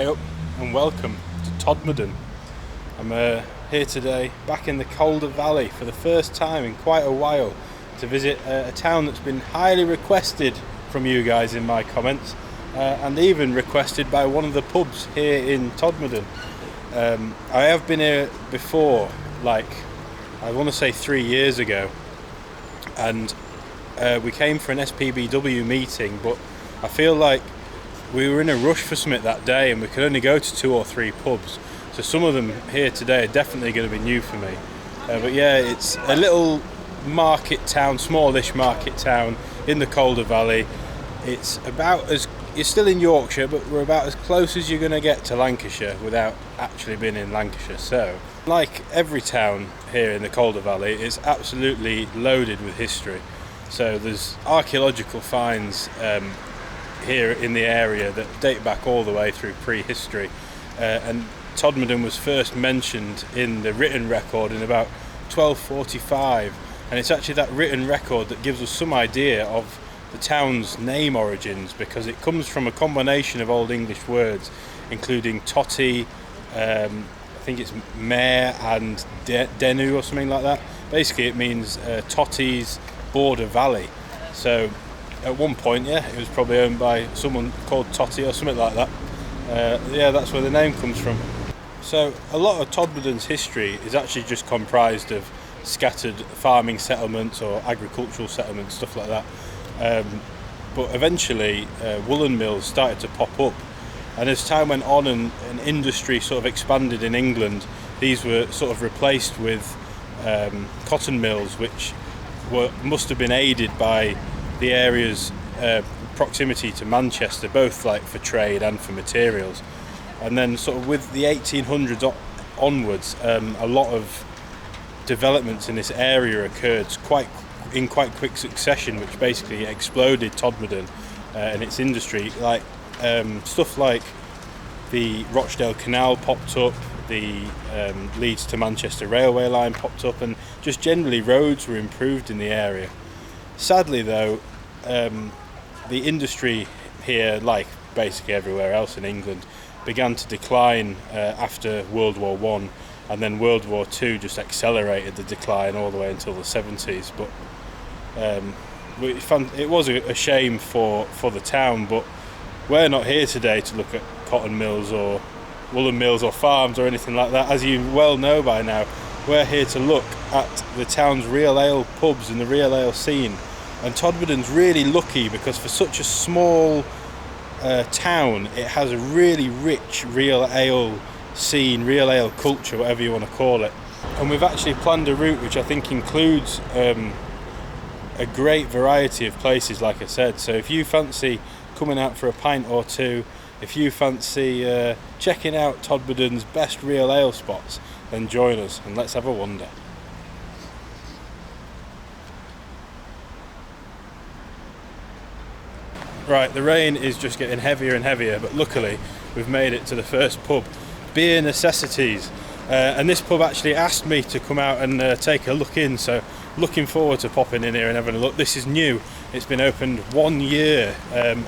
Hey up and welcome to Todmorden. I'm here today back in the Calder Valley for the first time in quite a while to visit a town that's been highly requested from you guys in my comments and even requested by one of the pubs here in Todmorden. I have been here before, like I want to say 3 years ago, and we came for an SPBW meeting, but I feel like we were in a rush for something that day and we could only go to 2 or 3 pubs, so some of them here today are definitely going to be new for me. But yeah, it's a little market town, smallish market town in the Calder Valley. It's about as, you're still in Yorkshire, but we're about as close as you're going to get to Lancashire without actually being in Lancashire. So like every town here in the Calder Valley, it's absolutely loaded with history. So there's archaeological finds here in the area that date back all the way through prehistory, and Todmorden was first mentioned in the written record in about 1245, and it's actually that written record that gives us some idea of the town's name origins, because it comes from a combination of Old English words including totty, I think it's mare and denu or something like that. Basically it means Totty's border valley. So at one point, yeah, it was probably owned by someone called Totty or something like that. Yeah, that's where the name comes from. So a lot of Todmorden's history is actually just comprised of scattered farming settlements or agricultural settlements, stuff like that. But eventually woolen mills started to pop up, and as time went on and industry sort of expanded in England, these were sort of replaced with cotton mills, which must have been aided by the area's proximity to Manchester, both like for trade and for materials. And then sort of with the 1800s onwards, a lot of developments in this area occurred in quite quick succession, which basically exploded Todmorden and its industry. Like stuff like the Rochdale Canal popped up, the Leeds to Manchester railway line popped up, and just generally roads were improved in the area. Sadly though, the industry here, like basically everywhere else in England, began to decline after World War I, and then World War II just accelerated the decline all the way until the 70s. But it was a shame for the town, but we're not here today to look at cotton mills or woolen mills or farms or anything like that. As you well know by now, we're here to look at the town's real ale pubs and the real ale scene. And Todmorden's really lucky because for such a small town, it has a really rich real ale scene, real ale culture, whatever you want to call it. And we've actually planned a route which I think includes a great variety of places, like I said. So if you fancy coming out for a pint or two, if you fancy checking out Todmorden's best real ale spots, then join us and let's have a wander. Right, the rain is just getting heavier and heavier, but luckily we've made it to the first pub, Beer Necessities. And this pub actually asked me to come out and take a look in, so looking forward to popping in here and having a look. This is new, it's been opened 1 year,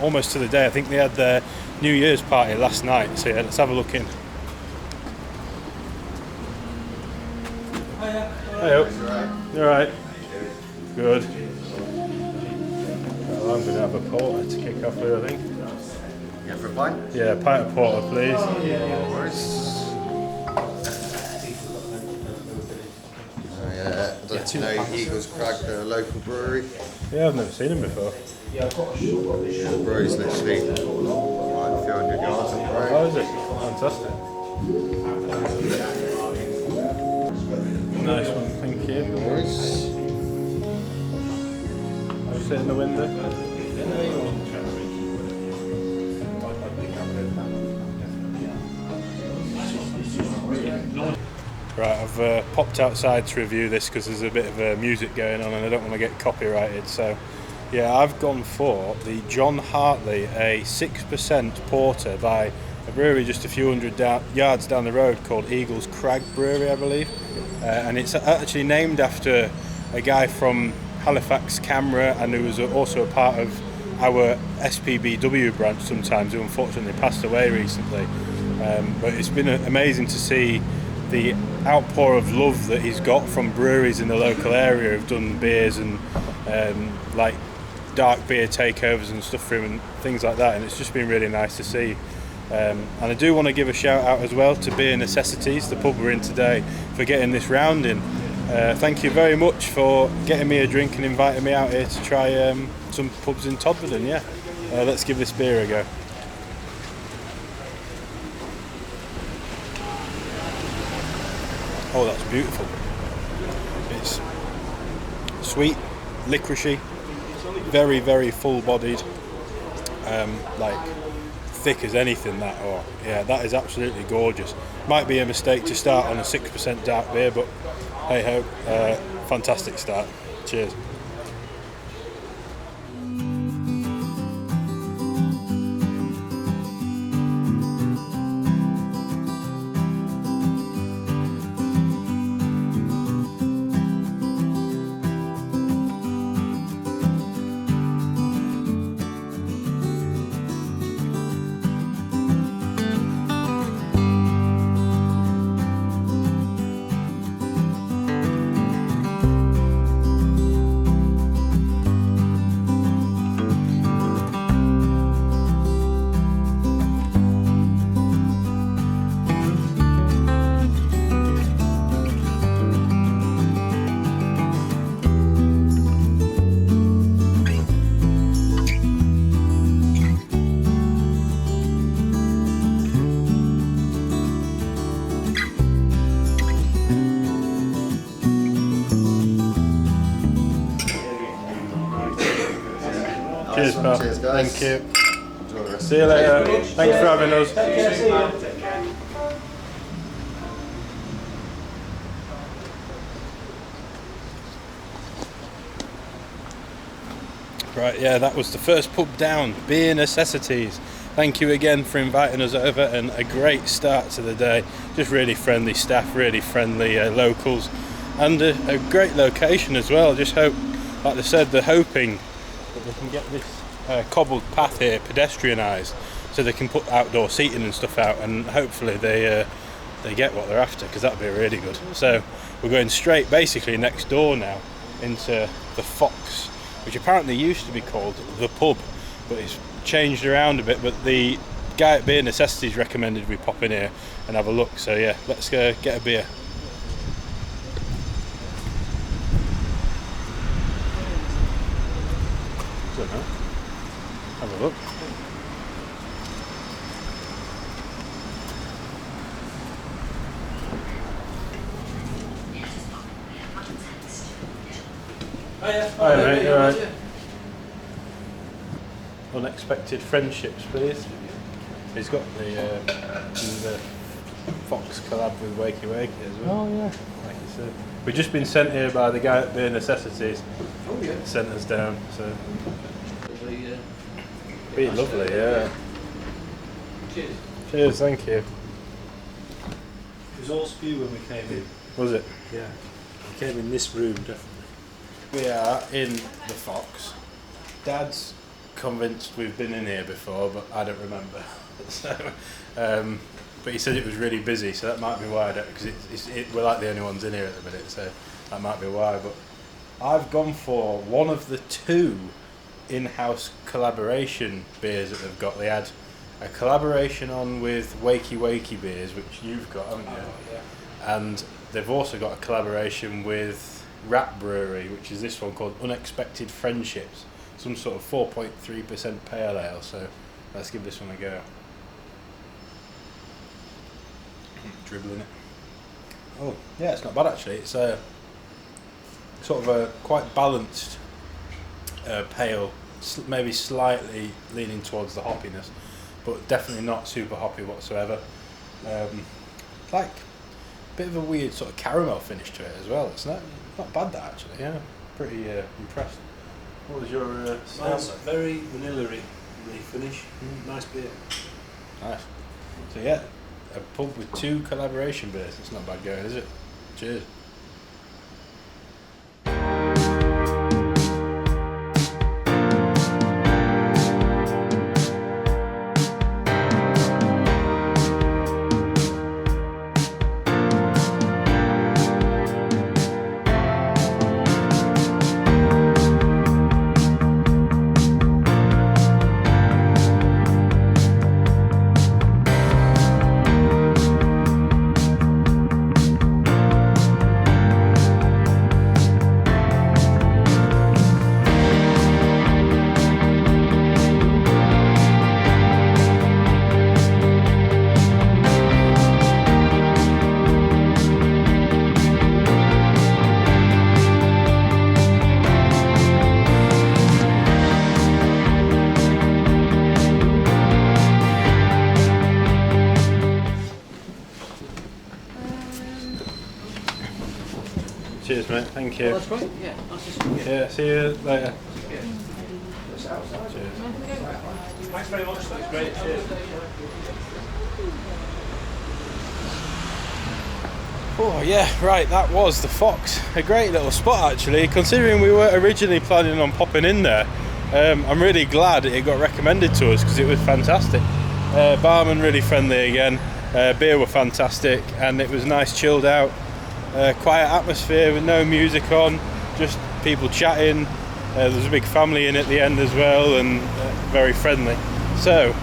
almost to the day. I think they had their New Year's party last night, so yeah, let's have a look in. Hiya. You alright? Good. Well, I'm going to have a porter to kick off with, I think. Yeah, for a pint? Yeah, a pint of porter, please. I'd like to know Eagles Crag, the local brewery. Yeah, I've never seen him before. The brewery's literally like a few hundred yards up the road. Oh, is it? Fantastic. Nice one, thank you. Nice. I'll sit in the window. Right, I've popped outside to review this because there's a bit of music going on and I don't want to get copyrighted. So yeah, I've gone for the John Hartley, a 6% porter by a brewery just a few hundred yards down the road called Eagles Crag Brewery, I believe. And it's actually named after a guy from Halifax, Camera, and who was also a part of our SPBW branch sometimes, who unfortunately passed away recently. But it's been amazing to see the outpour of love that he's got from breweries in the local area who've done beers and like dark beer takeovers and stuff for him and things like that, and it's just been really nice to see. And I do want to give a shout out as well to Beer Necessities, the pub we're in today, for getting this round in. Thank you very much for getting me a drink and inviting me out here to try some pubs in Todmorden. Yeah, let's give this beer a go. Oh, that's beautiful. It's sweet, licoricey, very, very full-bodied, like thick as anything. That, oh yeah, that is absolutely gorgeous. Might be a mistake to start on a 6% dark beer, but hey ho, fantastic start. Cheers. Cheers, pal. Cheers, guys. Thank you. See you later. Thanks for having us. Right, yeah, that was the first pub down, Beer Necessities. Thank you again for inviting us over, and a great start to the day. Just really friendly staff, really friendly locals, and a great location as well. Just hope, like they said, they're hoping that they can get this cobbled path here pedestrianised so they can put outdoor seating and stuff out, and hopefully they get what they're after, because that'd be really good. So we're going straight basically next door now into the Fox, which apparently used to be called the Pub, but it's changed around a bit. But the guy at Beer Necessities recommended we pop in here and have a look, so yeah, let's go get a beer. Don't know. Have a look. Hi mate, you alright? Unexpected friendships, please. He's got the Fox collab with Wakey Wakey as well. Oh yeah. Like you said. We've just been sent here by the guy at Beer Necessities. Oh yeah. Sent us down, so. Be lovely, yeah. Cheers. Cheers, thank you. It was all spew when we came in. Was it? Yeah. We came in this room, definitely. We are in the Fox. Dad's convinced we've been in here before, but I don't remember. So, but he said it was really busy, so that might be why. Because we're like the only ones in here at the minute, so that might be why. But I've gone for one of the two in-house collaboration beers that they've got. They had a collaboration on with Wakey Wakey beers, which you've got, haven't you? Oh, yeah. And they've also got a collaboration with Rat Brewery, which is this one called Unexpected Friendships, some sort of 4.3% pale ale. So let's give this one a go. Dribbling it. Oh yeah, it's not bad actually. It's a sort of a quite balanced pale, maybe slightly leaning towards the hoppiness, but definitely not super hoppy whatsoever. Like a bit of a weird sort of caramel finish to it as well. It's not bad that actually. Yeah, pretty impressed. What was your Mine's very vanilla-y finish. Nice beer. Nice. So yeah, a pub with two collaboration beers. It's not bad going, is it? Cheers. mate. Thank you. Oh, that's great. Yeah. Nice to see you. Yeah, see you later. Cheers. Thanks very much. That's great. Cheers. Oh yeah, right, that was the Fox. A great little spot actually, considering we were originally planning on popping in there. I'm really glad it got recommended to us because it was fantastic. Barman really friendly again, beer were fantastic, and it was nice chilled out, quiet atmosphere with no music on, just people chatting. There was a big family in at the end as well, and very friendly. So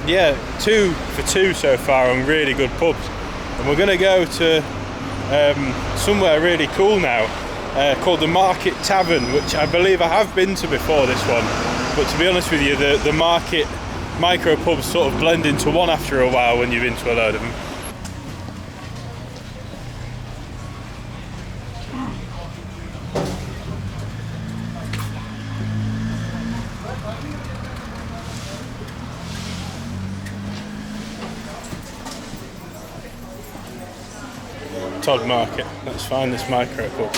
yeah, 2 for 2 so far on really good pubs. And we're going to go to somewhere really cool now called the Market Tavern, which I believe I have been to before this one, but to be honest with you, the Market micro pubs sort of blend into one after a while when you've been to a load of them. Todd Market, let's find this micro pub.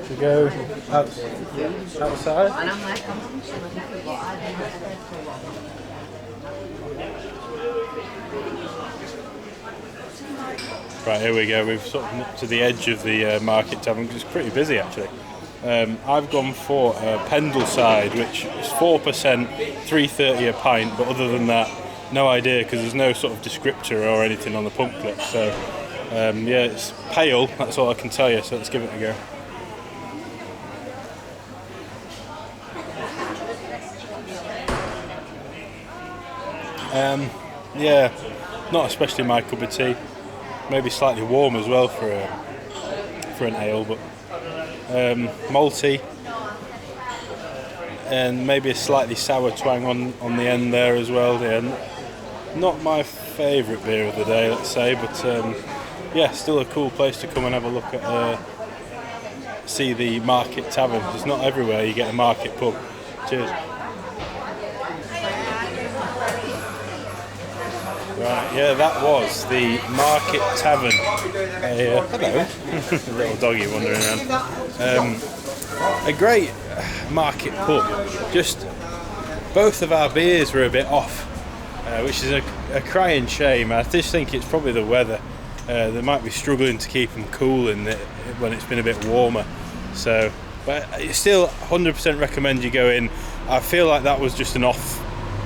To go outside. Right, here we go. We've sort of nipped to the edge of the Market Tavern because it's pretty busy actually. I've gone for Pendle side, which is 4%, $3.30 a pint, but other than that, no idea because there's no sort of descriptor or anything on the pump clip. So yeah, it's pale, that's all I can tell you, so let's give it a go. Yeah, not especially my cup of tea. Maybe slightly warm as well for an ale, but malty and maybe a slightly sour twang on the end there as well. Yeah, not my favourite beer of the day, let's say, but yeah, still a cool place to come and have a look at. See the Market Tavern. It's not everywhere you get a market pub. Cheers. Right, yeah, that was the Market Tavern. Hello, a little doggy wandering around. A great market pub. Just both of our beers were a bit off, which is a crying shame. I just think it's probably the weather. They might be struggling to keep them cool when it's been a bit warmer. So, but I still 100% recommend you go in. I feel like that was just an off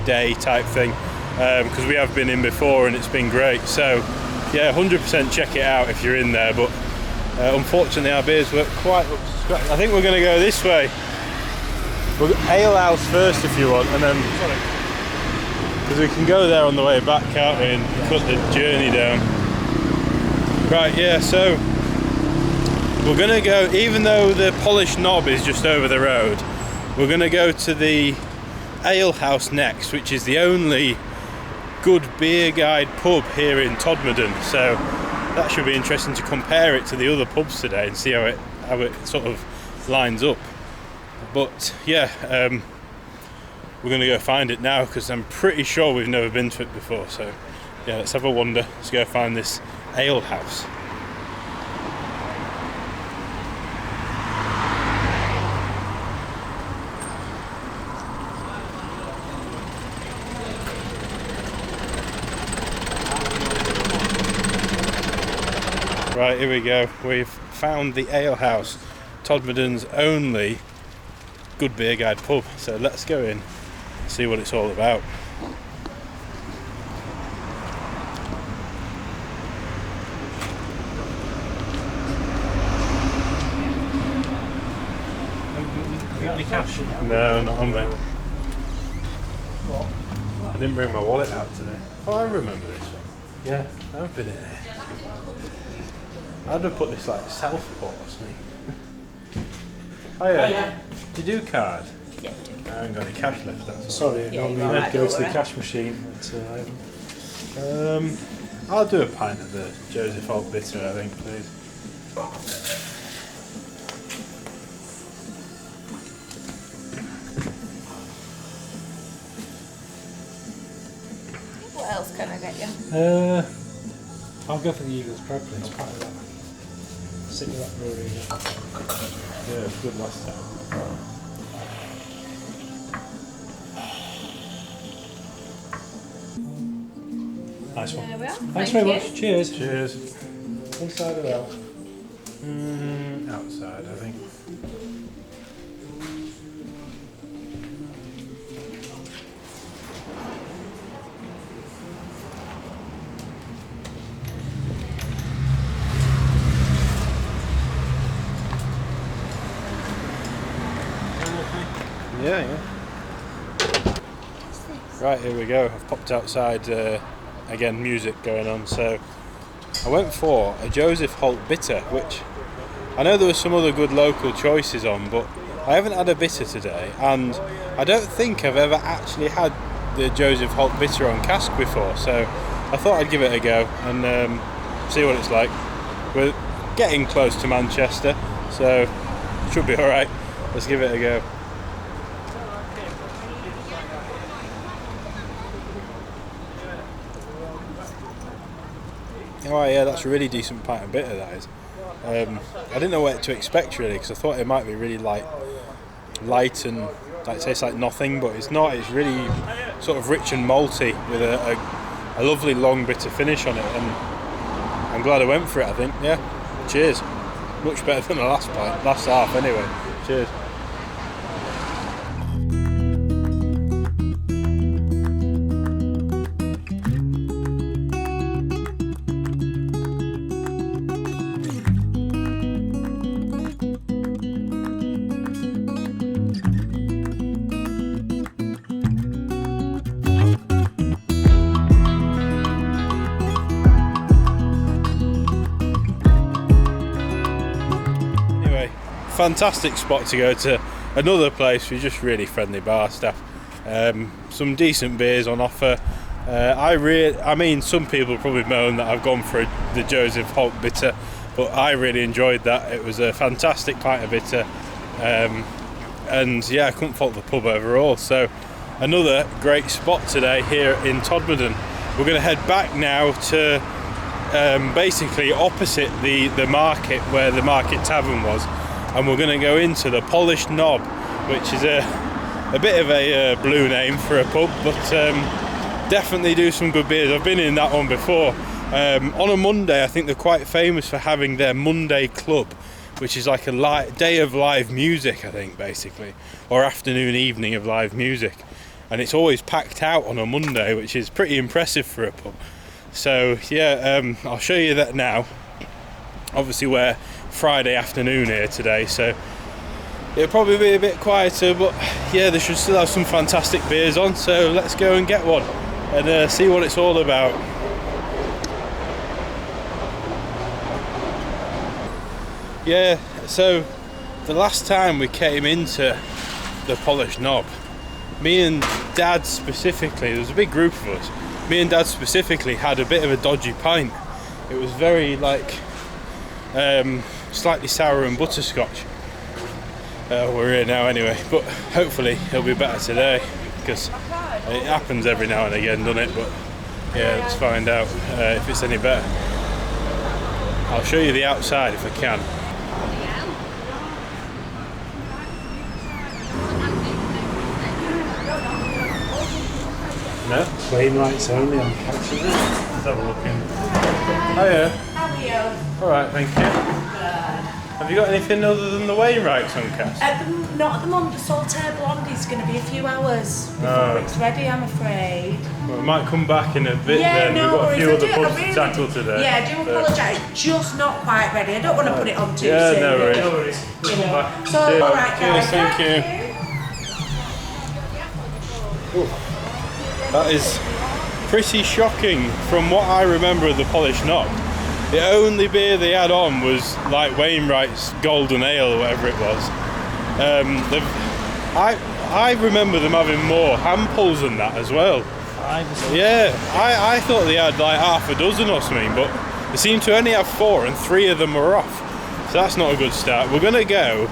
day type thing. Because we have been in before and it's been great, so yeah, 100% check it out if you're in there, but unfortunately our beers were quite up to scratch. I think we're going to go this way. We'll go Alehouse first if you want, and then because we can go there on the way back, can't we, and cut the journey down. Right, yeah, so we're going to go, even though the Polished Knob is just over the road, we're going to go to the Alehouse next, which is the only good beer guide pub here in Todmorden, so that should be interesting to compare it to the other pubs today and see how it sort of lines up. But yeah, we're going to go find it now because I'm pretty sure we've never been to it before, so yeah, let's have a wander. Let's go find this Alehouse. Right, here we go. We've found the Alehouse, Todmorden's only good beer guide pub. So let's go in and see what it's all about. Any cash? No, not on there. I didn't bring my wallet out today. Oh, I remember this one. Yeah, I've been in here. I'd have put this like Southport or something. Oh yeah. Did you do card? Yeah. I haven't got any cash left. That's all. Sorry, Yeah, normally you're I'd right. go to the cash machine, but I haven't. I'll do a pint of the Joseph Holt Bitter, I think, please. What else can I get you? I'll go for the Eagles Crab, please. Part of that. Sit with that brewery. Yeah, it was good last time. Nice one. There we are. Thanks Thank very you. much. Cheers. Cheers. Inside or out? Outside, I think. Yeah. Right, here we go. I've popped outside, again, music going on, so I went for a Joseph Holt Bitter, which I know there were some other good local choices on, but I haven't had a bitter today, and I don't think I've ever actually had the Joseph Holt Bitter on cask before, so I thought I'd give it a go and see what it's like. We're getting close to Manchester, so it should be alright. Let's give it a go. Oh yeah, that's a really decent pint of bitter, that is. I didn't know what to expect really, because I thought it might be really light and like tastes like nothing, but it's not. It's really sort of rich and malty with a lovely long bitter finish on it, and I'm glad I went for it, I think. Yeah, cheers. Much better than the last half anyway. Cheers. Fantastic spot to go to. Another place with just really friendly bar staff. Some decent beers on offer. I mean, some people probably moan that I've gone for the Joseph Holt Bitter, but I really enjoyed that. It was a fantastic pint of bitter, and yeah, I couldn't fault the pub overall. So another great spot today here in Todmorden. We're going to head back now to basically opposite the market where the market tavern was. And we're going to go into the Polished Knob, which is a bit of a blue name for a pub, but definitely do some good beers. I've been in that one before. On a Monday, I think they're quite famous for having their Monday Club, which is like a day of live music, I think, basically, or afternoon, evening of live music. And it's always packed out on a Monday, which is pretty impressive for a pub. So yeah, I'll show you that now. Obviously we're Friday afternoon here today, so it'll probably be a bit quieter, but yeah, they should still have some fantastic beers on, so let's go and get one and see what it's all about. Yeah, so the last time we came into the Polished Knob, me and Dad specifically, there was a big group of us, me and Dad specifically had a bit of a dodgy pint. It was very like slightly sour and butterscotch. We're here now anyway, but hopefully it'll be better today, because it happens every now and again, doesn't it? But yeah, let's find out if it's any better. I'll show you the outside if I can. No? Flame lights only on couches. Let's have a look in. Oh yeah. How are you? Alright, thank you. Have you got anything other than the Wainwrights on cast? Not at the moment. The Saltaire Blonde is going to be a few hours before it's ready, I'm afraid. Well, we might come back in a bit then. No We've got a few worries. other pubs to tackle today. Yeah, I do apologise. Just not quite ready. I don't want to put it on too soon. Yeah, no worries. No worries. You know. Back. So, Cheers. alright, Cheers, guys. thank you. Ooh. That is pretty shocking from what I remember of the Polished Knob. The only beer they had on was like Wainwright's Golden Ale or whatever it was. I remember them having more hand pulls than that as well. 5 or something. Yeah, I thought they had like half a dozen or something, but they seem to only have 4 and 3 of them are off. So that's not a good start. We're going to go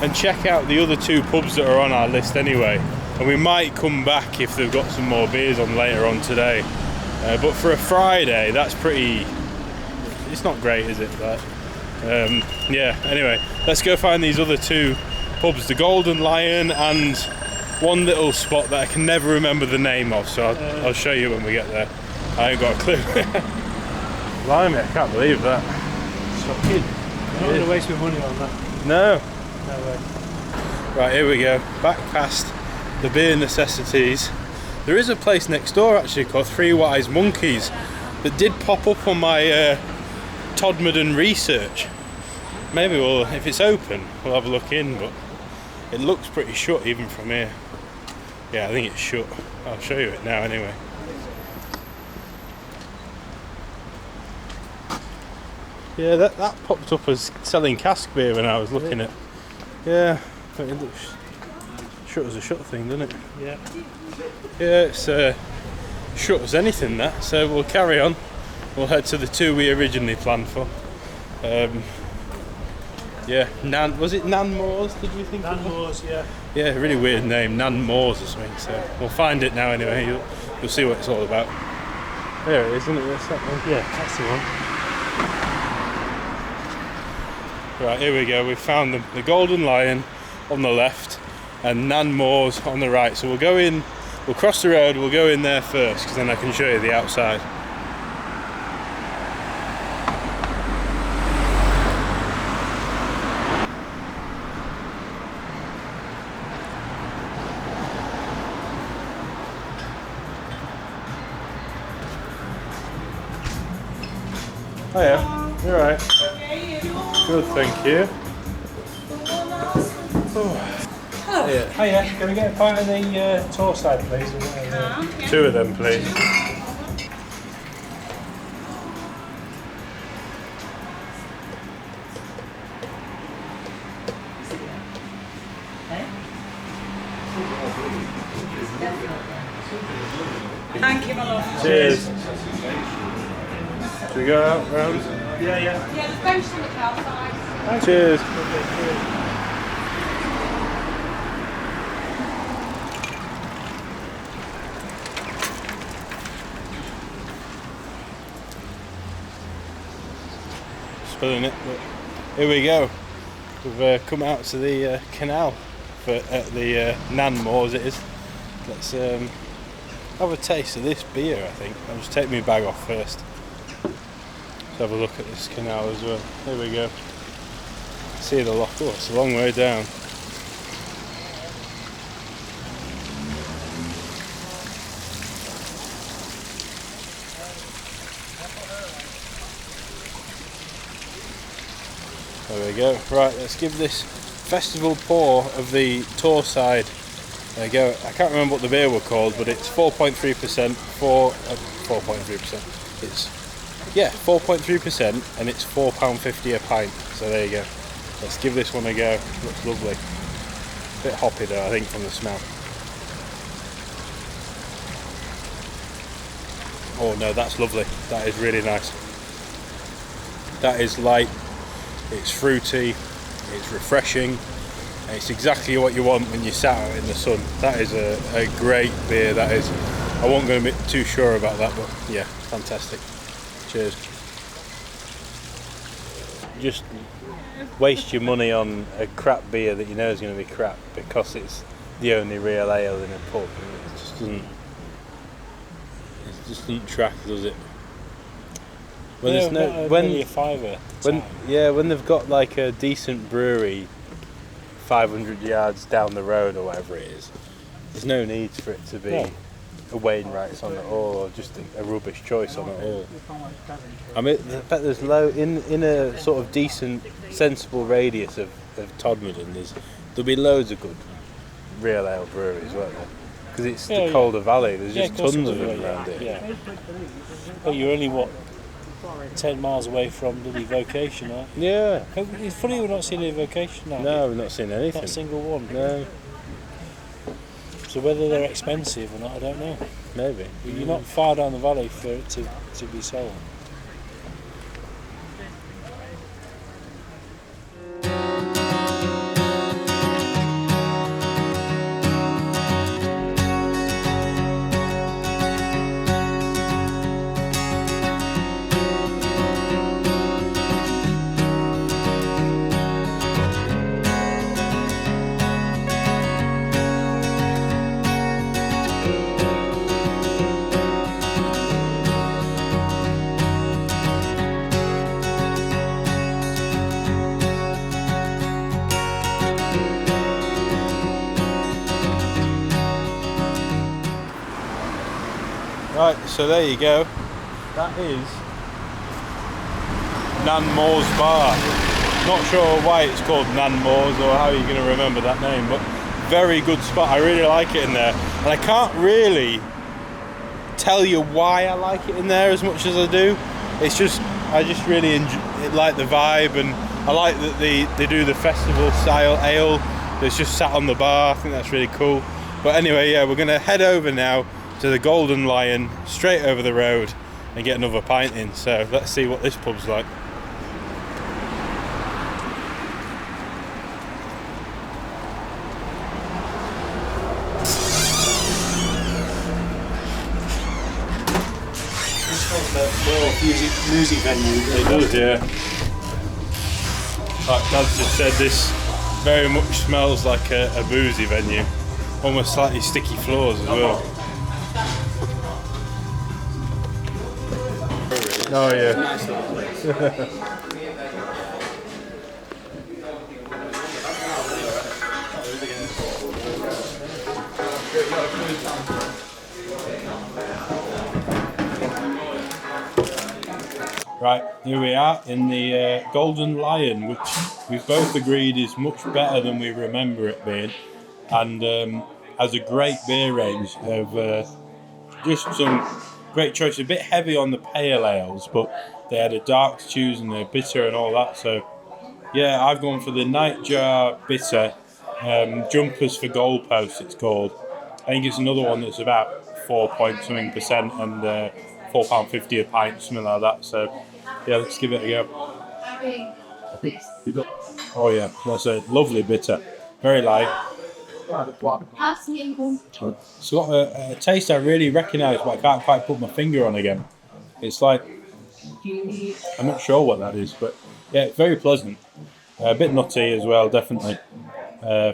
and check out the other 2 pubs that are on our list anyway. And we might come back if they've got some more beers on later on today. But for a Friday, that's pretty... It's not great, is it? But, yeah, anyway, let's go find these other 2 pubs. The Golden Lion and one little spot that I can never remember the name of. So I'll show you when we get there. I ain't got a clue. Blimey, I can't believe that. Shocking. I'm not going to waste my money on that. No. No way. Right, here we go. Back past the beer necessities. There is a place next door actually called Three Wise Monkeys that did pop up on my Todmorden research. Maybe we'll, if it's open, we'll have a look in, but it looks pretty shut even from here. Yeah, I think it's shut. I'll show you it now anyway. Yeah, that popped up as selling cask beer when I was looking at. Yeah, it looks shut as a shut thing, doesn't it? Yeah. Yeah, it's shut as anything that. So we'll carry on. We'll head to the 2 we originally planned for. Yeah, was it Nan Moors? Did you think? Nan Moors, yeah. Yeah, really weird name, Nan Moors or something. So we'll find it now anyway. You'll see what it's all about. There it is, isn't it? That's that one. Yeah, that's the one. Right, here we go. We've found them. The Golden Lion on the left and Nan Moors on the right. So we'll go in, we'll cross the road, we'll go in there first because then I can show you the outside. Oh yeah, you're right. Good, thank you. Oh. Yeah. Hiya, can we get a pint of the tour side, please? 2 of them, please. Thank you, my love. Cheers. Should we go out round? Yeah. Yeah, there's bench on the outside. Cheers. Spilling it, but here we go. We've come out to the canal at the Nan Moors it is. Let's have a taste of this beer, I think. I'll just take my bag off first. Let's have a look at this canal as well. Here we go. See the lock. Oh, it's a long way down. There we go. Right, let's give this festival pour of the Tor side a go. I can't remember what the beer were called, but it's 4.3%. 4.3%. It's 4.3%, and it's £4.50 a pint. So there you go. Let's give this one a go. Looks lovely. A bit hoppy though, I think, from the smell. Oh no, that's lovely. That is really nice. That is light. It's fruity, it's refreshing, and it's exactly what you want when you're sat out in the sun. That is a great beer, that is. I wasn't going to be too sure about that, but yeah, fantastic. Cheers. Just waste your money on a crap beer that you know is going to be crap because it's the only real ale in a pub. It just doesn't track, does it? When Yeah, there's no, only a fiver. when they've got like a decent brewery 500 yards down the road or whatever it is, there's no need for it to be a Wainwright's on it all, or just a rubbish choice on it all. I mean, I bet there's in a sort of decent, sensible radius of Todmorden, there'll be loads of good real ale breweries, won't there? Because it's the Calder Valley, there's just tons of them around here. Yeah. But you're only 10 miles away from the vocation, aren't you? Yeah. It's funny we're not seeing a vocation now. No, we've not seen anything. Not a single one. No. So whether they're expensive or not, I don't know. Maybe. You're not far down the valley for it to be sold. Right, so there you go. That is Nan Moors Bar. Not sure why it's called Nan Moors or how you're going to remember that name, but very good spot. I really like it in there, and I can't really tell you why I like it in there as much as I do. It's just I just really like the vibe, and I like that they do the festival style ale that's just sat on the bar. I think that's really cool. But anyway, yeah, we're going to head over now to the Golden Lion, straight over the road, and get another pint in. So let's see what this pub's like. Music venue. It does, yeah. Like Dad's just said, this very much smells like a boozy venue. Almost slightly sticky floors as well. Oh yeah. Right, here we are in the Golden Lion, which we've both agreed is much better than we remember it being, and has a great beer range of just some great choice. A bit heavy on the pale ales, but they had a dark stews and a bitter and all that. So yeah, I've gone for the Nightjar Bitter, Jumpers for Goalposts it's called. I think it's another one that's about 4.something% and £4.50 a pint, something like that. So yeah, let's give it a go. Oh yeah, that's a lovely bitter, very light. It's got a taste I really recognise, but I can't quite put my finger on again. It's like, I'm not sure what that is, but yeah, it's very pleasant. A bit nutty as well, definitely.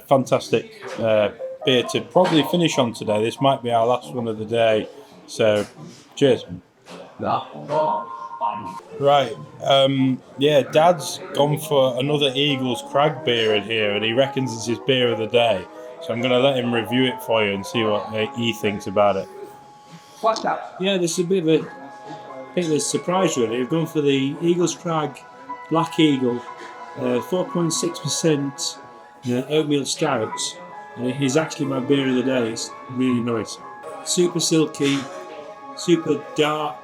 Fantastic beer to probably finish on today. This might be our last one of the day, so cheers. Right, yeah, Dad's gone for another Eagles Crag beer in here, and he reckons it's his beer of the day. So I'm going to let him review it for you and see what he thinks about it. Yeah, this is a bit of a surprise really. I've gone for the Eagles Crag Black Eagle, 4.6% oatmeal stouts. And it is actually my beer of the day. It's really nice. Super silky, super dark,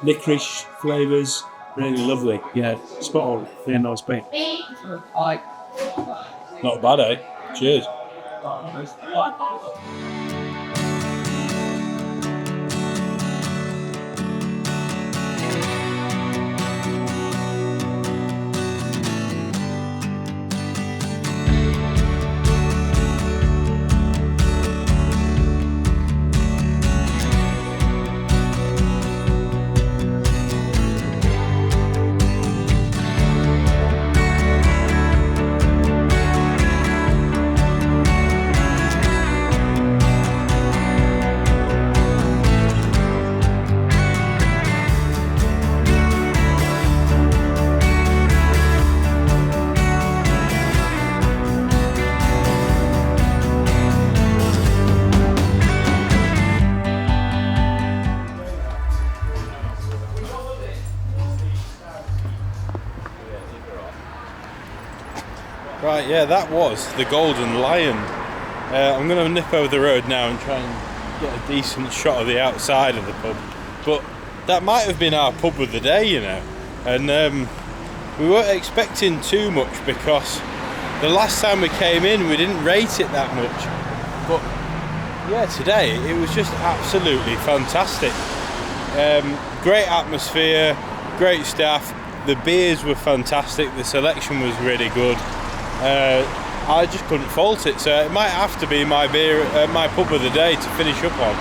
licorice flavours. Really lovely. Yeah, spot on. Really nice beer. Not bad, eh? Cheers. Right, yeah, that was the Golden Lion. I'm going to nip over the road now and try and get a decent shot of the outside of the pub. But that might have been our pub of the day, you know. And we weren't expecting too much because the last time we came in we didn't rate it that much. But yeah, today it was just absolutely fantastic. Great atmosphere, great staff. The beers were fantastic. The selection was really good. I just couldn't fault it. So it might have to be my beer, my pub of the day to finish up on.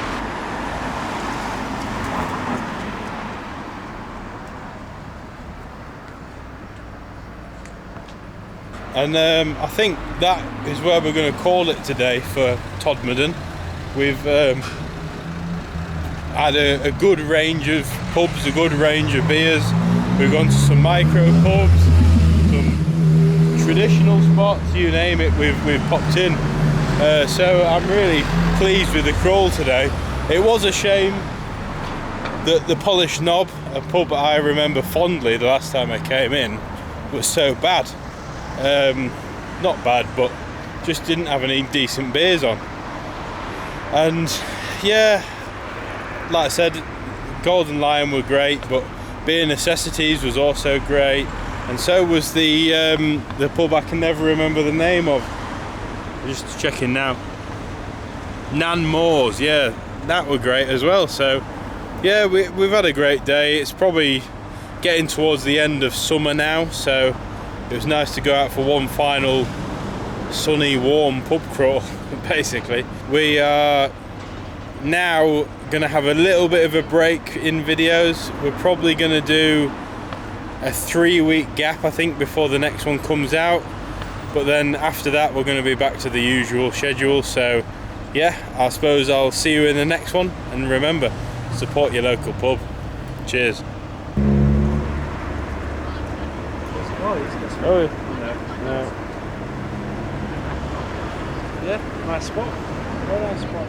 And I think that is where we're going to call it today for Todmorden. We've had a good range of pubs, a good range of beers. We've gone to some micro pubs, some traditional spots, you name it, we've popped in. So I'm really pleased with the crawl today. It was a shame that the Polished Knob, a pub I remember fondly the last time I came in, was so bad. Not bad, but just didn't have any decent beers on. And yeah, like I said, Golden Lion were great, but Beer Necessities was also great, and so was the pub I can never remember the name of. Just checking now. Nan Moors, yeah, that were great as well. So yeah, we've had a great day. It's probably getting towards the end of summer now, so it was nice to go out for one final sunny, warm pub crawl, basically. We are now going to have a little bit of a break in videos. We're probably going to do a 3-week gap, I think, before the next one comes out. But then after that, we're going to be back to the usual schedule. So yeah, I suppose I'll see you in the next one. And remember, support your local pub. Cheers. Oh, yeah. Yeah, nice spot. Very nice spot.